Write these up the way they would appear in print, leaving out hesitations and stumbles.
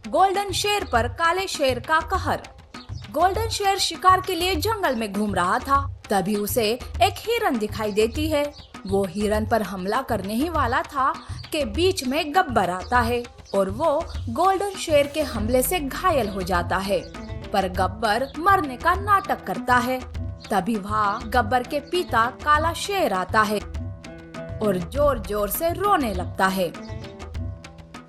Golden शेर पर काले शेर का कहर। गोल्डन शेर शिकार के लिए जंगल में घूम रहा था। तभी उसे एक हिरन दिखाई देती है। वो हिरन पर हमला करने ही वाला था कि बीच में गब्बर आता है और वो गोल्डन शेर के हमले से घायल हो जाता है। पर गब्बर मरने का नाटक करता है। तभी वहाँ गब्बर के पिता काला शेर आता है और जोर जोर से रोने लगता है।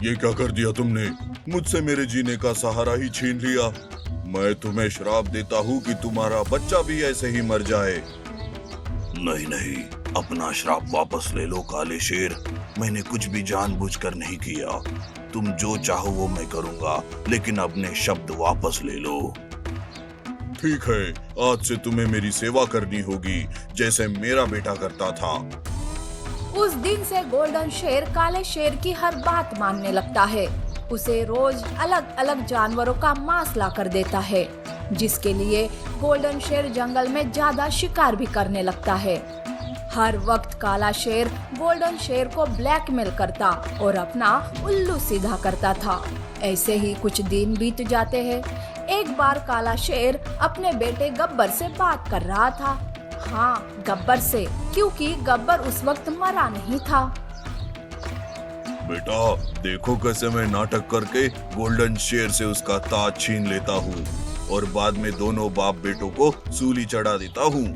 ये क्या कर दिया तुमने? मुझसे मेरे जीने का सहारा ही छीन लिया। मैं तुम्हें श्राप देता हूँ कि तुम्हारा बच्चा भी ऐसे ही मर जाए। नहीं नहीं, अपना श्राप वापस ले लो काले शेर। मैंने कुछ भी जानबूझकर नहीं किया। तुम जो चाहो वो मैं करूँगा, लेकिन अपने शब्द वापस ले लो। ठीक है, आज से तुम्हें मेरी सेवा करनी होगी, जैसे मेरा बेटा करता था। उस दिन से गोल्डन शेर काले शेर की हर बात मानने लगता है। उसे रोज अलग अलग जानवरों का मांस ला कर देता है, जिसके लिए गोल्डन शेर जंगल में ज्यादा शिकार भी करने लगता है। हर वक्त काला शेर गोल्डन शेर को ब्लैकमेल करता और अपना उल्लू सीधा करता था। ऐसे ही कुछ दिन बीत जाते हैं। एक बार काला शेर अपने बेटे गब्बर से बात कर रहा था। हाँ, गब्बर से, क्योंकि गब्बर उस वक्त मरा नहीं था। बेटा, देखो कैसे मैं नाटक करके गोल्डन शेर से उसका ताज छीन लेता हूँ और बाद में दोनों बाप बेटों को सूली चढ़ा देता हूँ।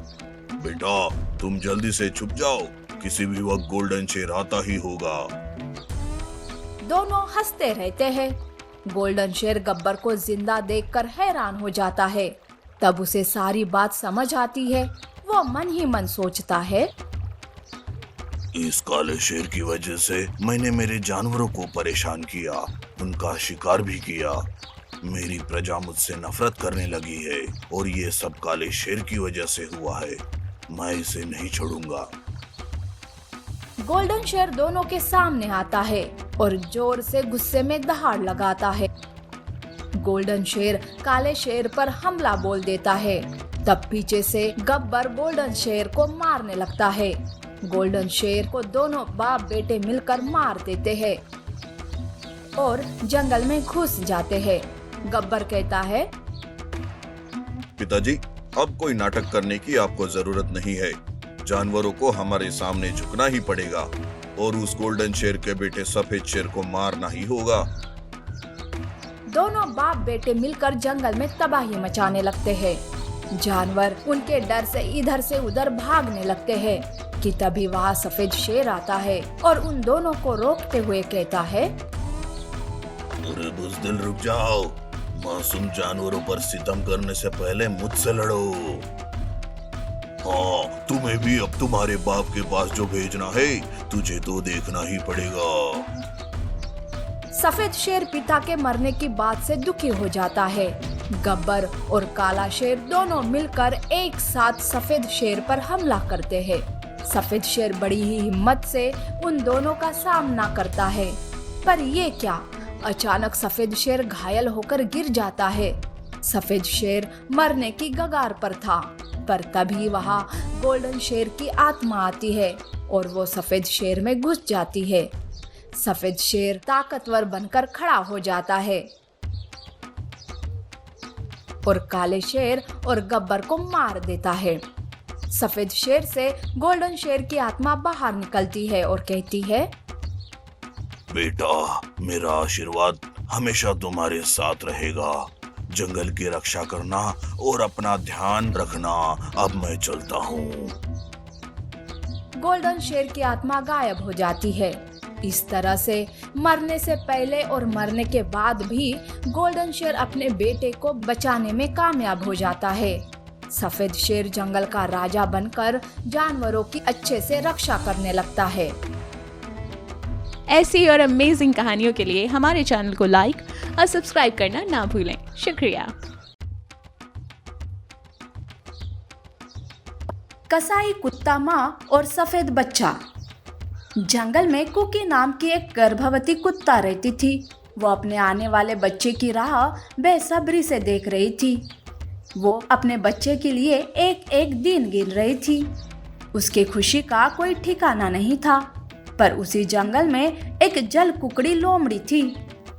बेटा, तुम जल्दी से छुप जाओ, किसी भी वक्त गोल्डन शेर आता ही होगा। दोनों हंसते रहते हैं। गोल्डन शेर गब्बर को जिंदा देखकर हैरान हो जाता है। तब उसे सारी बात समझ आती है। वो मन ही मन सोचता है, इस काले शेर की वजह से मैंने मेरे जानवरों को परेशान किया, उनका शिकार भी किया। मेरी प्रजा मुझसे नफरत करने लगी है और ये सब काले शेर की वजह से हुआ है। मैं इसे नहीं छोड़ूंगा। गोल्डन शेर दोनों के सामने आता है और जोर से गुस्से में दहाड़ लगाता है। गोल्डन शेर काले शेर पर हमला बोल देता है। तब पीछे से गब्बर गोल्डन शेर को मारने लगता है। गोल्डन शेर को दोनों बाप बेटे मिलकर मार देते हैं और जंगल में घुस जाते हैं। गब्बर कहता है, पिताजी, अब कोई नाटक करने की आपको जरूरत नहीं है। जानवरों को हमारे सामने झुकना ही पड़ेगा और उस गोल्डन शेर के बेटे सफेद शेर को मारना ही होगा। दोनों बाप बेटे मिलकर जंगल में तबाही मचाने लगते हैं। जानवर उनके डर से इधर से उधर भागने लगते हैं कि तभी वहाँ सफेद शेर आता है और उन दोनों को रोकते हुए कहता है, अरे बुज़दिल, रुक जाओ। मासूम जानवरों पर सितम करने से पहले मुझसे लड़ो। हाँ, तुम्हें भी अब तुम्हारे बाप के पास जो भेजना है, तुझे तो देखना ही पड़ेगा। सफेद शेर पिता के मरने की बात से दुखी हो जाता है। गब्बर और काला शेर दोनों मिलकर एक साथ सफेद शेर पर हमला करते हैं। सफेद शेर बड़ी ही हिम्मत से उन दोनों का सामना करता है। पर ये क्या, अचानक सफेद शेर घायल होकर गिर जाता है। सफेद शेर मरने की कगार पर था, पर तभी वहाँ गोल्डन शेर की आत्मा आती है और वो सफेद शेर में घुस जाती है। सफेद शेर ताकतवर बनकर खड़ा हो जाता है और काले शेर और गब्बर को मार देता है। सफेद शेर से गोल्डन शेर की आत्मा बाहर निकलती है और कहती है, बेटा, मेरा आशीर्वाद हमेशा तुम्हारे साथ रहेगा। जंगल की रक्षा करना और अपना ध्यान रखना। अब मैं चलता हूँ। गोल्डन शेर की आत्मा गायब हो जाती है। इस तरह से मरने से पहले और मरने के बाद भी गोल्डन शेर अपने बेटे को बचाने में कामयाब हो जाता है। सफेद शेर जंगल का राजा बनकर जानवरों की अच्छे से रक्षा करने लगता है। ऐसी और अमेजिंग कहानियों के लिए हमारे चैनल को लाइक और सब्सक्राइब करना ना भूलें। शुक्रिया। कसाई कुत्ता माँ और सफेद बच्चा। जंगल में कुकी नाम की एक गर्भवती कुत्ता रहती थी। वो अपने आने वाले बच्चे की राह बेसब्री से देख रही थी। वो अपने बच्चे के लिए एक एक दिन गिन रही थी। उसकी खुशी का कोई ठिकाना नहीं था। पर उसी जंगल में एक जल कुकड़ी लोमड़ी थी।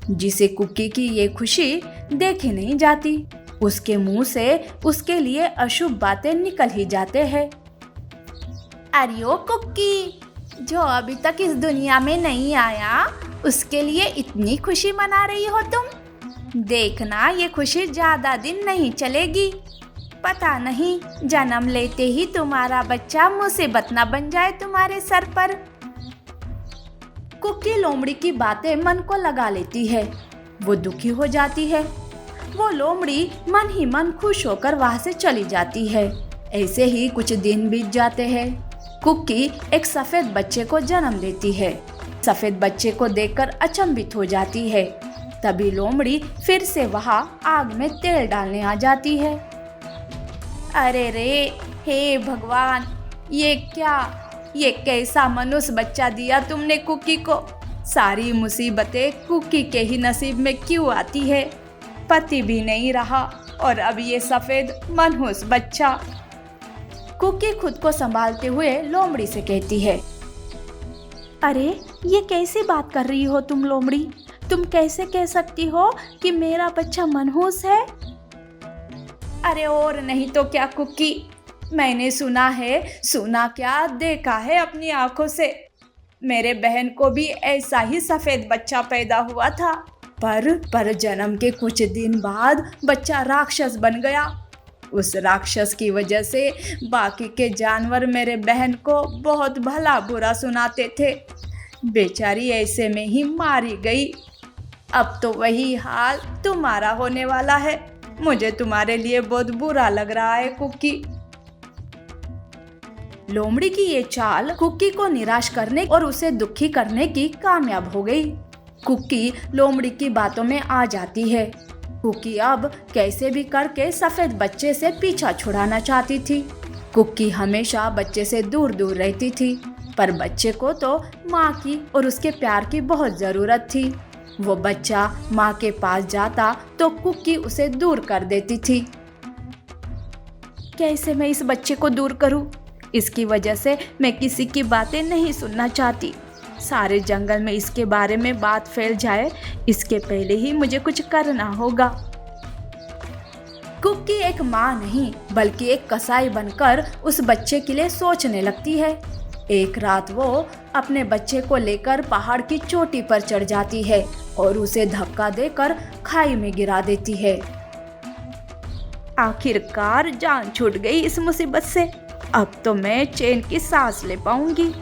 जिसे कुकी की ये खुशी देखी नहीं जाती। उसके मुंह से उसके लिए अशुभ बातें निकल ही जाते हैं। अरे ओ कुकी, जो अभी तक इस दुनिया में नहीं आया उसके लिए इतनी खुशी मना रही हो तुम। देखना ये खुशी ज्यादा दिन नहीं चलेगी। पता नहीं जन्म लेते ही तुम्हारा बच्चा मुसीबत न बन जाए तुम्हारे सर पर। कुकी लोमड़ी की बातें मन को लगा लेती है। वो दुखी हो जाती है। वो लोमड़ी मन ही मन खुश होकर वहां से चली जाती है। ऐसे ही कुछ दिन बीत जाते हैं। कुकी एक सफेद बच्चे को जन्म देती है। सफेद बच्चे को देखकर अचंभित हो जाती है। तभी लोमड़ी फिर से वहां आग में तेल डालने आ जाती है। अरे रे, हे भगवान, ये कैसा मनुष्य बच्चा दिया तुमने कुकी को। सारी मुसीबतें कुकी के ही नसीब में क्यों आती है। पति भी नहीं रहा और अब ये सफेद मनहूस बच्चा। कुकी खुद को संभालते हुए लोमड़ी से कहती है, अरे ये कैसी बात कर रही हो तुम लोमड़ी। तुम कैसे कह सकती हो कि मेरा बच्चा मनहूस है। अरे और नहीं तो क्या कुकी, मैंने सुना क्या, देखा है अपनी आंखों से। मेरे बहन को भी ऐसा ही सफेद बच्चा पैदा हुआ था, पर जन्म के कुछ दिन बाद बच्चा राक्षस बन गया। उस राक्षस की वजह से बाकी के जानवर मेरे बहन को बहुत भला बुरा सुनाते थे। बेचारी ऐसे में ही मारी गई। अब तो वही हाल तुम्हारा होने वाला है। मुझे तुम्हारे लिए बहुत बुरा लग रहा है कुकी। लोमड़ी की ये चाल कुकी को निराश करने और उसे दुखी करने की कामयाब हो गई। कुकी लोमड़ी की बातों में आ जाती है। कुकी अब कैसे भी करके सफेद बच्चे से पीछा छुड़ाना चाहती थी। कुकी हमेशा बच्चे से दूर दूर रहती थी, पर बच्चे को तो माँ की और उसके प्यार की बहुत जरूरत थी। वो बच्चा माँ के पास जाता तो कुकी उसे दूर कर देती थी। कैसे मैं इस बच्चे को दूर करूं? इसकी वजह से मैं किसी की बातें नहीं सुनना चाहती। सारे जंगल में इसके बारे में बात फैल जाए, इसके पहले ही मुझे कुछ करना होगा। कुकी एक माँ नहीं बल्कि एक कसाई बनकर उस बच्चे के लिए सोचने लगती है। एक रात वो अपने बच्चे को लेकर पहाड़ की चोटी पर चढ़ जाती है और उसे धक्का देकर खाई में गिरा देती है। आखिरकार जान छूट गई इस मुसीबत से। अब तो मैं चैन की सांस ले पाऊंगी।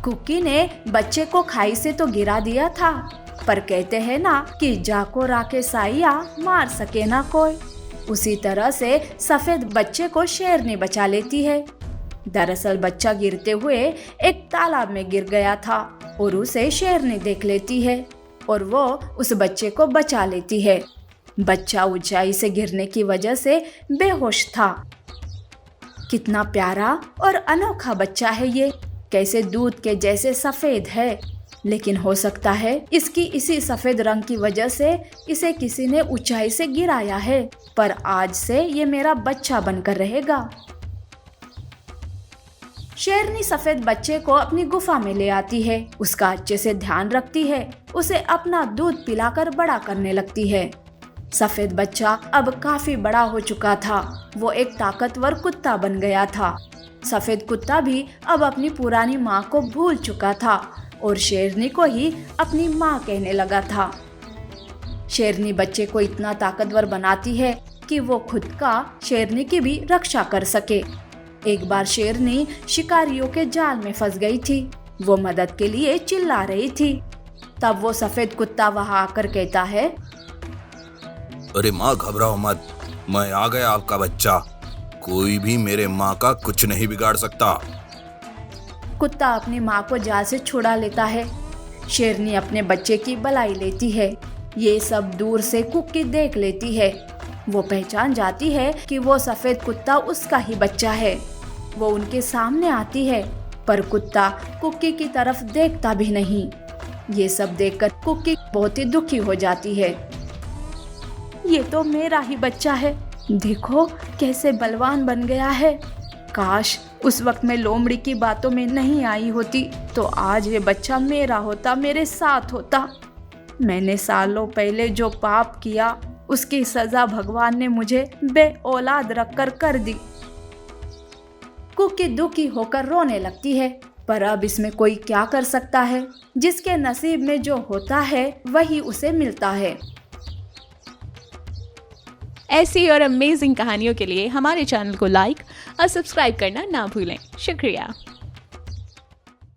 कुकी ने बच्चे को खाई से तो गिरा दिया था, पर कहते हैं ना कि जाको राके साइया मार सके ना कोई। उसी तरह से सफेद बच्चे को शेरनी बचा लेती है। दरअसल बच्चा गिरते हुए एक तालाब में गिर गया था और उसे शेरनी देख लेती है और वो उस बच्चे को बचा लेती है। बच्चा ऊंचाई से गिरने की वजह से बेहोश था। कितना प्यारा और अनोखा बच्चा है ये, कैसे दूध के जैसे सफेद है। लेकिन हो सकता है इसकी इसी सफेद रंग की वजह से इसे किसी ने ऊंचाई से गिराया है, पर आज से ये मेरा बच्चा बनकर रहेगा। शेरनी सफेद बच्चे को अपनी गुफा में ले आती है, उसका अच्छे से ध्यान रखती है, उसे अपना दूध पिलाकर बड़ा करने लगती है। सफेद बच्चा अब काफी बड़ा हो चुका था। वो एक ताकतवर कुत्ता बन गया था। सफेद कुत्ता भी अब अपनी पुरानी माँ को भूल चुका था और शेरनी को ही अपनी माँ कहने लगा था। शेरनी बच्चे को इतना ताकतवर बनाती है कि वो खुद का शेरनी की भी रक्षा कर सके। एक बार शेरनी शिकारियों के जाल में फंस गई थी। वो मदद के लिए चिल्ला रही थी। तब वो सफेद कुत्ता वहां आकर कहता है, अरे माँ घबराओ मत, मैं आ गया आपका बच्चा। कोई भी मेरे माँ का कुछ नहीं बिगाड़ सकता। कुत्ता अपनी माँ को जाल से छुड़ा लेता है। शेरनी अपने बच्चे की बलाई लेती है। ये सब दूर से कुकी देख लेती है। वो पहचान जाती है कि वो सफेद कुत्ता उसका ही बच्चा है। वो उनके सामने आती है, पर कुत्ता कुकी की तरफ देखता भी नहीं। ये सब देखकर कुकी बहुत ही दुखी हो जाती है। ये तो मेरा ही बच्चा है, देखो कैसे बलवान बन गया है। काश उस वक्त मैं लोमड़ी की बातों में नहीं आई होती तो आज ये बच्चा मेरा होता, मेरे साथ होता। मैंने सालों पहले जो पाप किया उसकी सजा भगवान ने मुझे बे औलाद रखकर कर दी। कुकी दुखी होकर रोने लगती है, पर अब इसमें कोई क्या कर सकता है। जिसके नसीब में जो होता है वही उसे मिलता है। ऐसी और अमेजिंग कहानियों के लिए हमारे चैनल को लाइक और सब्सक्राइब करना ना भूलें। शुक्रिया।